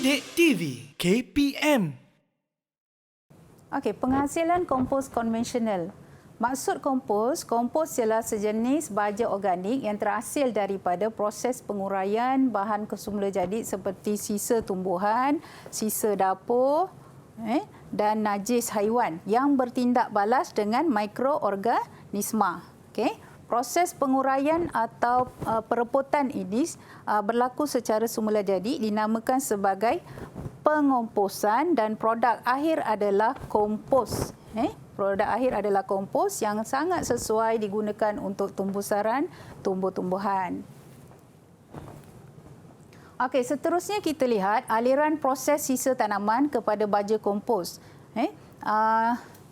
Didik TV KPM. Okey, penghasilan kompos konvensional. Maksud kompos ialah sejenis baja organik yang terhasil daripada proses penguraian bahan kesemula jadi seperti sisa tumbuhan, sisa dapur dan najis haiwan yang bertindak balas dengan mikroorganisma. Okey. Proses penguraian atau perebutan ini berlaku secara semula jadi dinamakan sebagai pengomposan dan produk akhir adalah kompos. Produk akhir adalah kompos yang sangat sesuai digunakan untuk tumbuh-saran tumbuh-tumbuhan. Okey, seterusnya kita lihat aliran proses sisa tanaman kepada baja kompos.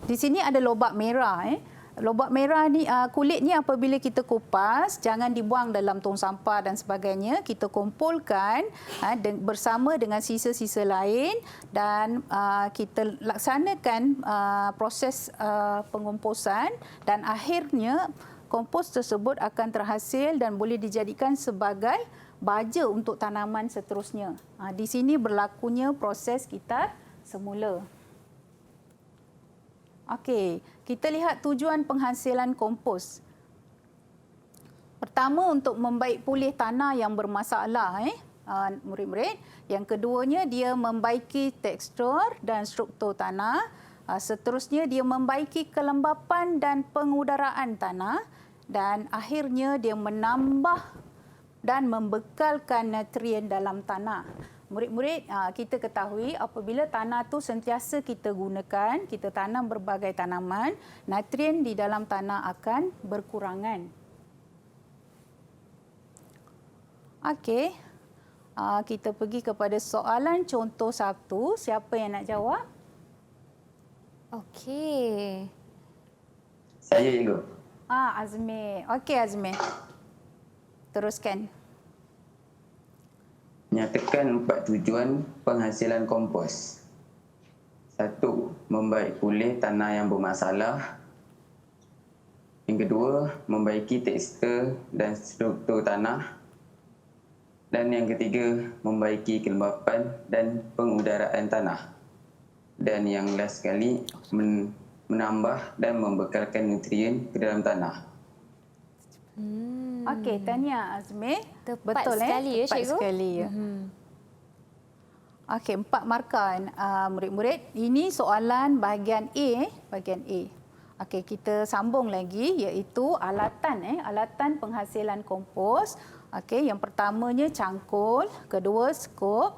Di sini ada lobak merah. Lobak merah ni kulitnya apabila kita kupas jangan dibuang dalam tong sampah dan sebagainya, kita kumpulkan bersama dengan sisa-sisa lain dan kita laksanakan proses pengomposan dan akhirnya kompos tersebut akan terhasil dan boleh dijadikan sebagai baja untuk tanaman seterusnya. Di sini berlakunya proses kita semula. Okey, kita lihat tujuan penghasilan kompos. Pertama, untuk membaik pulih tanah yang bermasalah, murid-murid. Yang keduanya, dia membaiki tekstur dan struktur tanah. Seterusnya, dia membaiki kelembapan dan pengudaraan tanah. Dan akhirnya, dia menambah dan membekalkan nutrien dalam tanah. Murid-murid, kita ketahui apabila tanah tu sentiasa kita gunakan, kita tanam berbagai tanaman, nutrien di dalam tanah akan berkurangan. Okey, kita pergi kepada soalan contoh 1. Siapa yang nak jawab? Okey. Saya cikgu. Azmi. Okey Azmi. Teruskan. Nyatakan 4 tujuan penghasilan kompos. 1. Membaik pulih tanah yang bermasalah. Yang kedua, membaiki tekstur dan struktur tanah. Dan yang ketiga, membaiki kelembapan dan pengudaraan tanah. Dan yang last sekali, menambah dan membekalkan nutrien ke dalam tanah. Okey, tahniah Azmi. Tepat sekali ya, Tepat cikgu. sekali ya. Okey, 4 markah murid-murid. Ini soalan bahagian A, Okey, kita sambung lagi iaitu alatan alatan penghasilan kompos. Okey, yang pertamanya cangkul, kedua skop,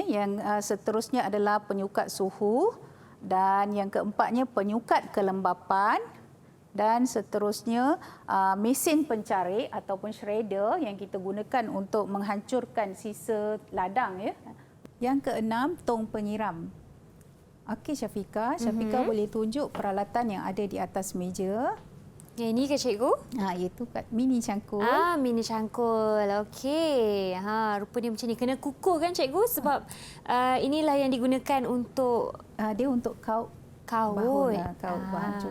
yang seterusnya adalah penyukat suhu dan yang keempatnya penyukat kelembapan. Dan seterusnya mesin pencarik ataupun shredder yang kita gunakan untuk menghancurkan sisa ladang. Yang keenam, tong penyiram. Okey Syafiqah, boleh tunjuk peralatan yang ada di atas meja. Yang ini ke cikgu? Iaitu mini cangkul. Mini cangkul. Okey. Rupanya macam ni. Kena kukuh kan cikgu? Sebab inilah yang digunakan untuk... dia untuk kaut bahan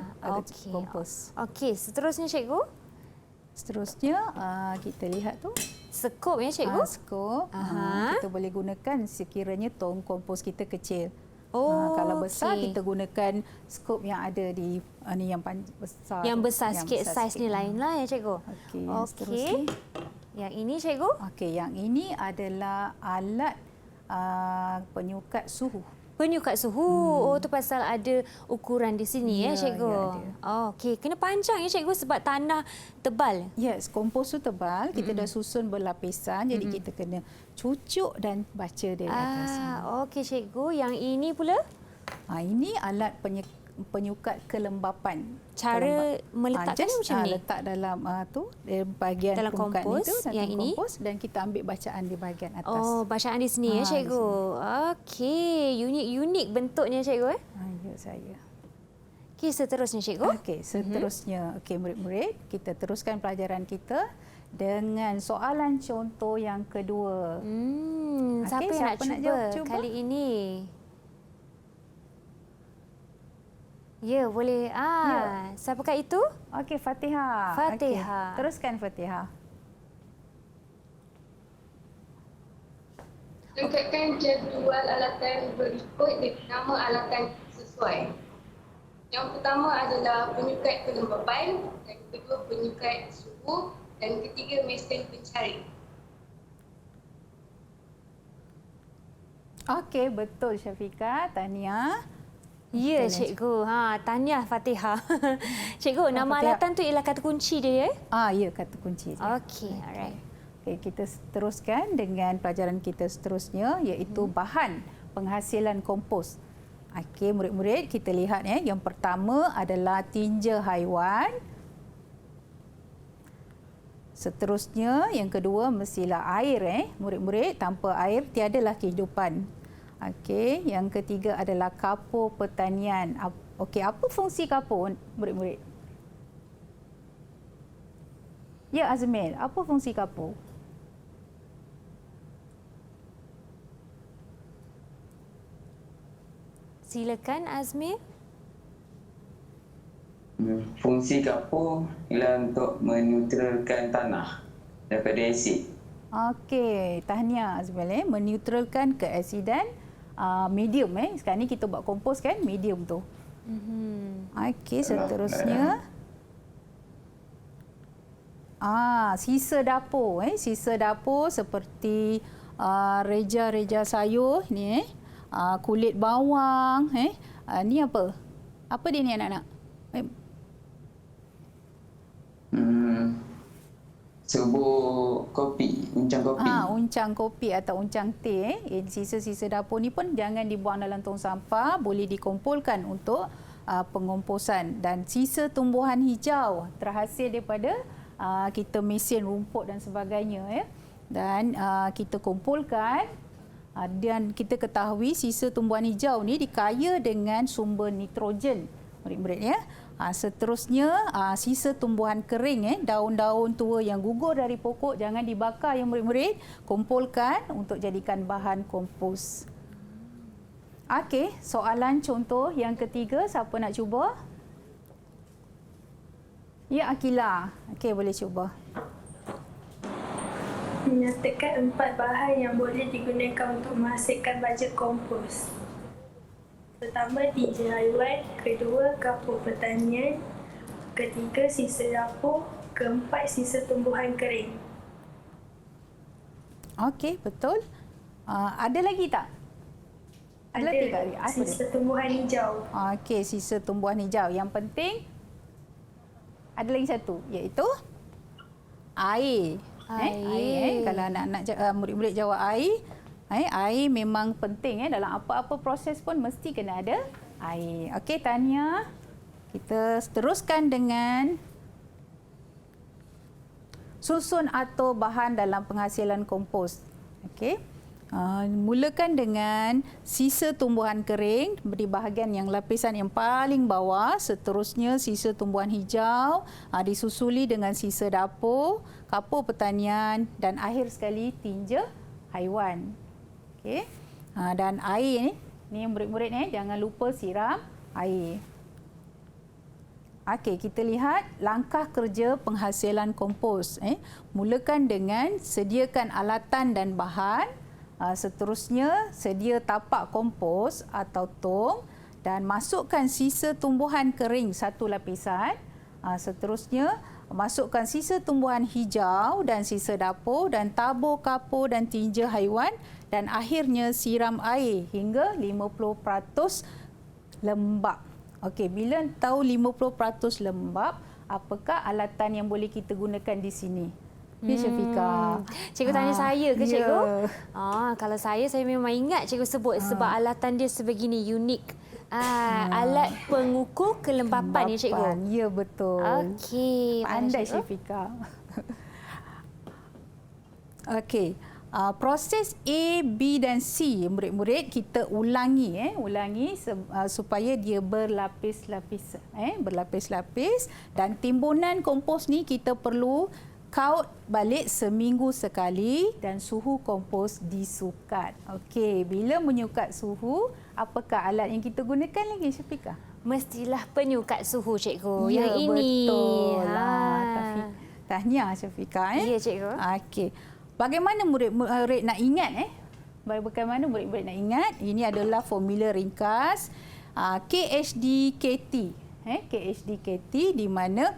kompos. Okey, seterusnya cikgu? Seterusnya kita lihat tu. Skop ya cikgu? Skop. Kita boleh gunakan sekiranya tong kompos kita kecil. Oh, kalau besar kita gunakan skop yang ada di ni yang besar. Yang besar sikit saiz ni lainlah ya cikgu. Okey. Yang ini cikgu? Okey, yang ini adalah alat penyukat suhu. Penyukat suhu. Oh, tu pasal ada ukuran di sini ya cikgu. Okey, kena panjang ya cikgu sebab tanah tebal. Yes, kompos tu tebal. Kita dah susun berlapisan, jadi kita kena cucuk dan baca dari atas. Okey cikgu, yang ini pula? Ini alat penyukat kelembapan. Cara meletakkan macam ni? Letak dalam bahagian dalam kompos itu, yang ini kompos, dan kita ambil bacaan di bahagian atas. Oh, bacaan di sini ya cikgu. Okey, unik bentuknya cikgu. Ya saya. Okey, seterusnya cikgu. Okey, seterusnya. Okey murid-murid, kita teruskan pelajaran kita dengan soalan contoh yang kedua. Siapa yang nak cuba kali ini? Ya, boleh. Siapakah itu? Okey, Fatihah. Fatihah. Okay. Teruskan Fatihah. Lengkapkan jadual alatan berikut dengan nama alatan sesuai. Yang pertama adalah penyukat kelembapan, yang kedua penyukat suhu, dan ketiga mesin pencari. Okey, betul Syafiqah. Tahniah. Ya, cikgu. Tahniah Fatihah. Cikgu, nama Fatihah. alatan tu ialah kata kunci dia, ya? Ya, kata kunci. Okey, alright. Okay, kita teruskan dengan pelajaran kita seterusnya iaitu bahan penghasilan kompos. Okey, murid-murid kita lihat yang pertama adalah tinja haiwan. Seterusnya yang kedua mestilah air murid-murid, tanpa air tiadalah kehidupan. Okey, yang ketiga adalah kapur pertanian. Okey, apa fungsi kapur murid-murid? Ya Azmil, apa fungsi kapur? Silakan Azmir. Fungsi kapur ialah untuk menetralkan tanah daripada asid. Okey, tahniah Azmil meneutralkan keasidan medium Sekarang ni kita buat kompos kan medium tu. Okey, seterusnya sisa dapur sisa dapur seperti reja-reja sayur ni kulit bawang ni apa? Apa dia ni anak-anak? Serbuk kopi, uncang kopi. Uncang kopi atau uncang teh. Sisa-sisa dapur ni pun jangan dibuang dalam tong sampah, boleh dikumpulkan untuk pengomposan. Dan sisa tumbuhan hijau terhasil daripada kita mesin rumput dan sebagainya Dan kita kumpulkan dan kita ketahui sisa tumbuhan hijau ni dikaya dengan sumber nitrogen. Murid-murid seterusnya sisa tumbuhan kering daun-daun tua yang gugur dari pokok jangan dibakar murid-murid, kumpulkan untuk jadikan bahan kompos. Okey, soalan contoh yang ketiga, siapa nak cuba? Ya Akila. Okey, boleh cuba. Menyatakan 4 bahan yang boleh digunakan untuk menghasilkan baja kompos. Pertama, tinja haiwan. Kedua, kapur pertanian. Ketiga, sisa dapur. Keempat, sisa tumbuhan kering. Okey, betul. Ada lagi tak? Ada lagi tak? Apa sisa dia? tumbuhan hijau. Okey, sisa tumbuhan hijau. Yang penting, ada lagi satu, iaitu air. Air. Kalau anak-anak murid-murid jawab air, air memang penting dalam apa-apa proses pun mesti kena ada air. Okey, Tania. Kita teruskan dengan susun atau bahan dalam penghasilan kompos. Okey. Mulakan dengan sisa tumbuhan kering di bahagian yang lapisan yang paling bawah, seterusnya sisa tumbuhan hijau, disusuli dengan sisa dapur, kapur pertanian dan akhir sekali tinja haiwan. Okey. Dan air ni murid-murid jangan lupa siram air. Okey, kita lihat langkah kerja penghasilan kompos. Mulakan dengan sediakan alatan dan bahan. Seterusnya, sedia tapak kompos atau tong dan masukkan sisa tumbuhan kering satu lapisan. Seterusnya, masukkan sisa tumbuhan hijau dan sisa dapur dan tabur kapur dan tinja haiwan dan akhirnya siram air hingga 50% lembap. Okey, bila tahu 50% lembap, apakah alatan yang boleh kita gunakan di sini? Ya, Syafiqah. Cikgu tanya saya ke cikgu? Kalau saya memang ingat cikgu sebut sebab alatan dia sebegini unik. Alat pengukur kelembapan ya cikgu? Ya, betul. Okey. Pandai Syafiqah. Okey. Proses A, B dan C murid-murid kita ulangi supaya dia berlapis-lapis berlapis-lapis dan timbunan kompos ni kita perlu kaut balik seminggu sekali dan suhu kompos disukat. Okey, bila menyukat suhu, apakah alat yang kita gunakan lagi Syafiqah? Mestilah penyukat suhu cikgu. Ya, Yang ini. Betul. Tahniah Syafiqah. Ya cikgu. Okey. Bagaimana murid-murid nak ingat Bagaimana murid-murid nak ingat? Ini adalah formula ringkas KHDKT. KHDKT di mana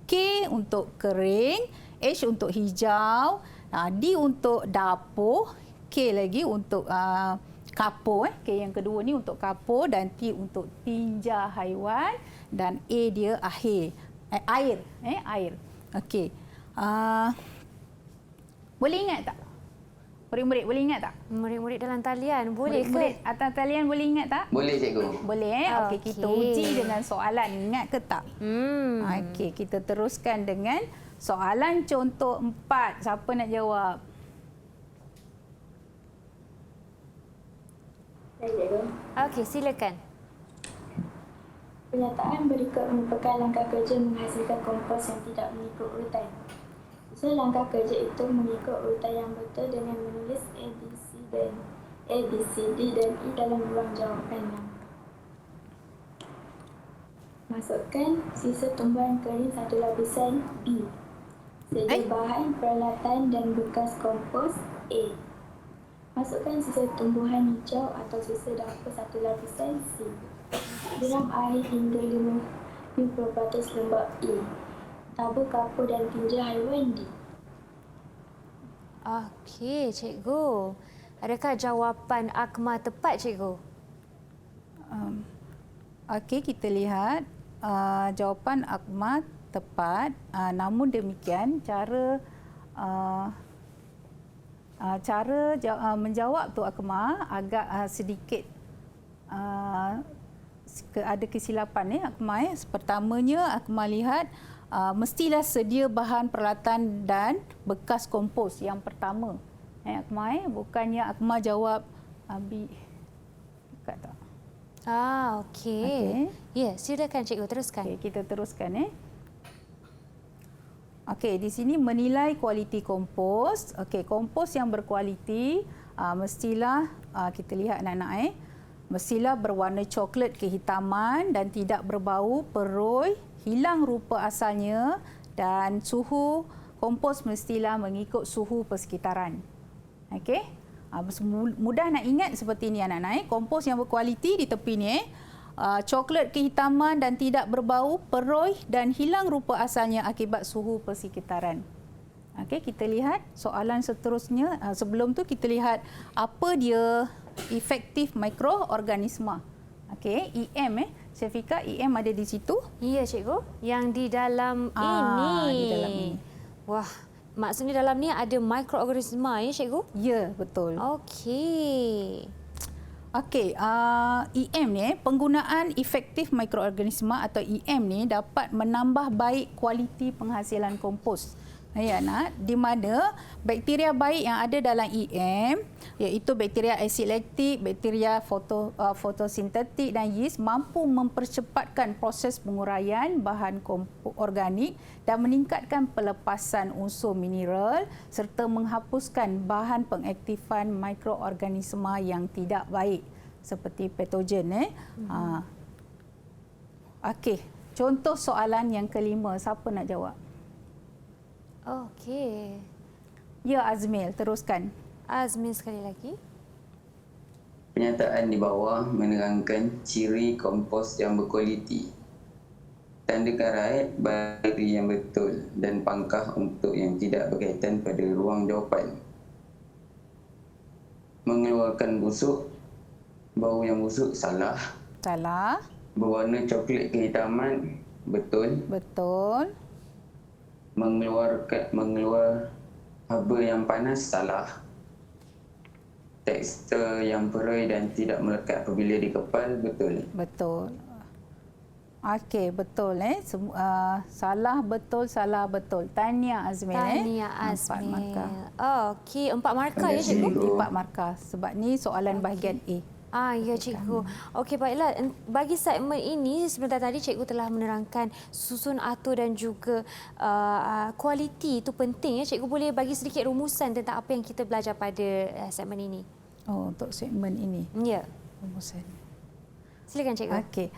K untuk kering, H untuk hijau, D untuk dapur, K lagi untuk kapur. K yang kedua ni untuk kapur dan T untuk tinja haiwan dan A dia air. Air. Okey. Boleh ingat tak? Murid-murid boleh ingat tak? Murid-murid dalam talian boleh Murid-murid ke? atas talian boleh ingat tak? Boleh, cikgu. Boleh. Okey, kita uji dengan soalan. Ingat ke tak? Okey, kita teruskan dengan soalan contoh 4. Siapa nak jawab? Okey, silakan. Pernyataan berikut merupakan langkah kerja menghasilkan kompos yang tidak mengikut urutan. Susun langkah kerja itu mengikut urutan yang betul dengan menulis A, B, C, D dan E dalam ruang jawapan 6. Masukkan sisa tumbuhan kering satu lapisan B. Sedia bahan, peralatan dan bekas kompos A. Masukkan sisa tumbuhan hijau atau sisa dapur satu lapisan C. Siram air hingga 50% lembab A. Tabur kapur dan tinja haiwan D. Okey, cikgu. Adakah jawapan Akmal tepat, cikgu? Okey, kita lihat jawapan Akmal tepat. Namun demikian, cara menjawab tu Akmal agak sedikit ada kesilapan Akmal. Pertamanya Akmal lihat mestilah sedia bahan peralatan dan bekas kompos yang pertama. Akmal bukannya Akmal jawab Abi dekat tak? Okey. Ya, silakan cikgu teruskan. Okey, kita teruskan Okey, di sini menilai kualiti kompos. Okey, kompos yang berkualiti mestilah kita lihat anak-anak mestilah berwarna coklat kehitaman dan tidak berbau, perui, hilang rupa asalnya dan suhu kompos mestilah mengikut suhu persekitaran. Okey? Mudah nak ingat seperti ini anak-anak. Kompos yang berkualiti di tepi ni coklat kehitaman dan tidak berbau, perui dan hilang rupa asalnya akibat suhu persekitaran. Okey, kita lihat soalan seterusnya. Sebelum tu kita lihat apa dia efektif mikroorganisma. Okey, EM Syafiqah, EM ada di situ? Ya, cikgu. Yang di dalam ini. Di dalam ini. Wah, maksudnya dalam ni ada mikroorganisma ya, cikgu? Ya, betul. Okey. Okey, EM ni penggunaan efektif mikroorganisma atau EM ni dapat menambah baik kualiti penghasilan kompos. Ya nak, di mana bakteria baik yang ada dalam EM iaitu bakteria asid laktik, bakteria fotosintetik dan yeast mampu mempercepatkan proses penguraian bahan organik dan meningkatkan pelepasan unsur mineral serta menghapuskan bahan pengaktifan mikroorganisma yang tidak baik seperti patogen. Okey, contoh soalan yang kelima, siapa nak jawab? Okey. Ya, Azmil, teruskan. Azmil sekali lagi. Pernyataan di bawah menerangkan ciri kompos yang berkualiti. Tandakan raut bagi yang betul dan pangkah untuk yang tidak berkaitan pada ruang jawapan. Mengeluarkan busuk, bau yang busuk, salah. Salah. Berwarna coklat kehitaman, betul. Betul. Mengeluar haba yang panas, salah. Tekstur yang perui dan tidak melekat apabila dikepal, betul. Betul. Okey, betul salah betul, salah betul. Tahniah Azmil. Tahniah Azmil. 4 markah. Okey, 4 markah ya, cikgu? 4 markah sebab ni soalan bahagian A. Ya, cikgu. Okey, baiklah. Bagi segmen ini, sebentar tadi cikgu telah menerangkan susun atur dan juga kualiti itu penting. Cikgu boleh bagi sedikit rumusan tentang apa yang kita belajar pada segmen ini? Untuk segmen ini? Ya. Rumusan. Silakan, cikgu. Okey.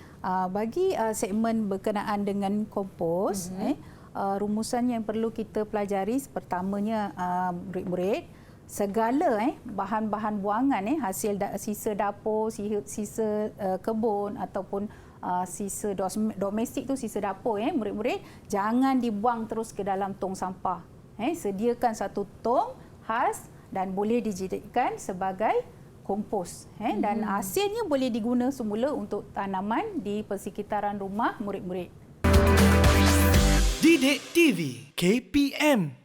Bagi segmen berkenaan dengan kompos, rumusan yang perlu kita pelajari pertamanya murid-murid, segala bahan-bahan buangan hasil sisa dapur, sisa kebun ataupun sisa domestik tu, sisa dapur murid-murid, jangan dibuang terus ke dalam tong sampah. Sediakan satu tong khas dan boleh dijadikan sebagai kompos. Dan hasilnya boleh diguna semula untuk tanaman di persekitaran rumah murid-murid. Didik TV KPM